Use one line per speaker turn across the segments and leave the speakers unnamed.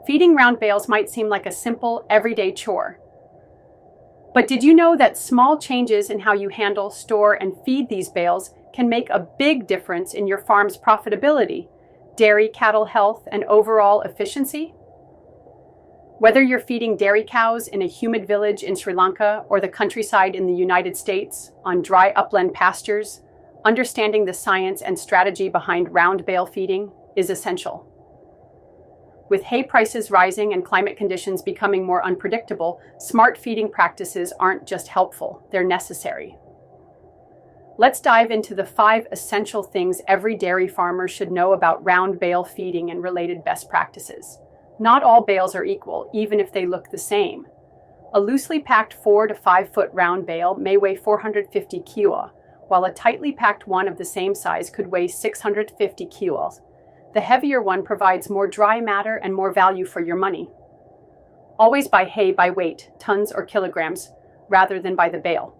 Feeding round bales might seem like a simple, everyday chore. But did you know that small changes in how you handle, store, and feed these bales can make a big difference in your farm's profitability, dairy cattle health, and overall efficiency? Whether you're feeding dairy cows in a humid village in Sri Lanka or the countryside in the United States on dry upland pastures, understanding the science and strategy behind round bale feeding is essential. With hay prices rising and climate conditions becoming more unpredictable, smart feeding practices aren't just helpful, they're necessary. Let's dive into the 5 essential things every dairy farmer should know about round bale feeding and related best practices. Not all bales are equal, even if they look the same. A loosely packed 4 to 5 foot round bale may weigh 450 kilos, while a tightly packed one of the same size could weigh 650 kilos. The heavier one provides more dry matter and more value for your money. Always buy hay by weight, tons or kilograms, rather than by the bale.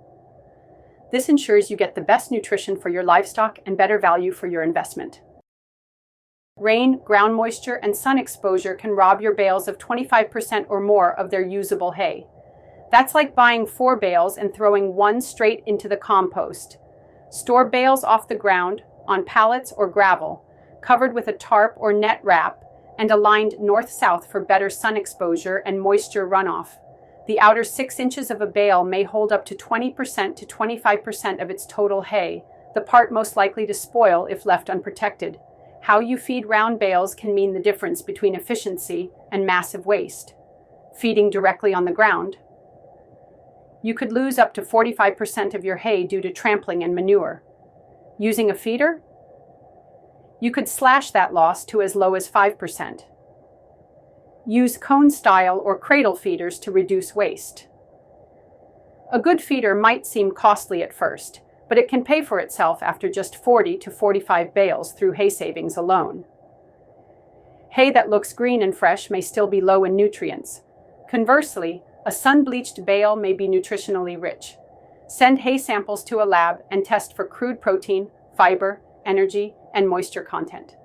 This ensures you get the best nutrition for your livestock and better value for your investment. Rain, ground moisture, and sun exposure can rob your bales of 25% or more of their usable hay. That's like buying 4 bales and throwing 1 straight into the compost. Store bales off the ground, on pallets or gravel, covered with a tarp or net wrap, and aligned north-south for better sun exposure and moisture runoff. The outer 6 inches of a bale may hold up to 20% to 25% of its total hay, the part most likely to spoil if left unprotected. How you feed round bales can mean the difference between efficiency and massive waste. Feeding directly on the ground, you could lose up to 45% of your hay due to trampling and manure. Using a feeder, you could slash that loss to as low as 5%. Use cone-style or cradle feeders to reduce waste. A good feeder might seem costly at first, but it can pay for itself after just 40 to 45 bales through hay savings alone. Hay that looks green and fresh may still be low in nutrients. Conversely, a sun-bleached bale may be nutritionally rich. Send hay samples to a lab and test for crude protein, fiber, energy, and moisture content.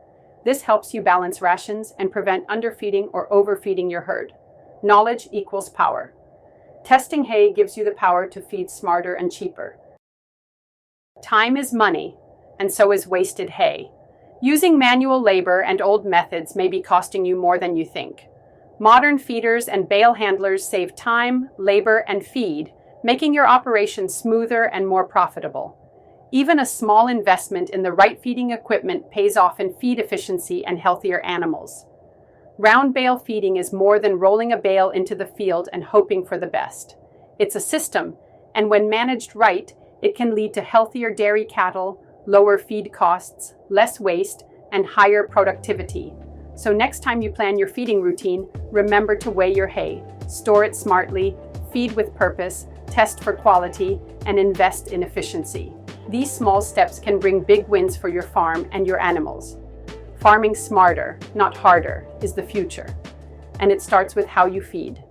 This helps you balance rations and prevent underfeeding or overfeeding your herd. Knowledge equals power. Testing hay gives you the power to feed smarter and cheaper. Time is money, and so is wasted hay. Using manual labor and old methods may be costing you more than you think. Modern feeders and bale handlers save time, labor, and feed, making your operation smoother and more profitable. Even a small investment in the right feeding equipment pays off in feed efficiency and healthier animals. Round bale feeding is more than rolling a bale into the field and hoping for the best. It's a system, and when managed right, it can lead to healthier dairy cattle, lower feed costs, less waste, and higher productivity. So next time you plan your feeding routine, remember to weigh your hay, store it smartly, feed with purpose, test for quality, and invest in efficiency. These small steps can bring big wins for your farm and your animals. Farming smarter, not harder, is the future. And it starts with how you feed.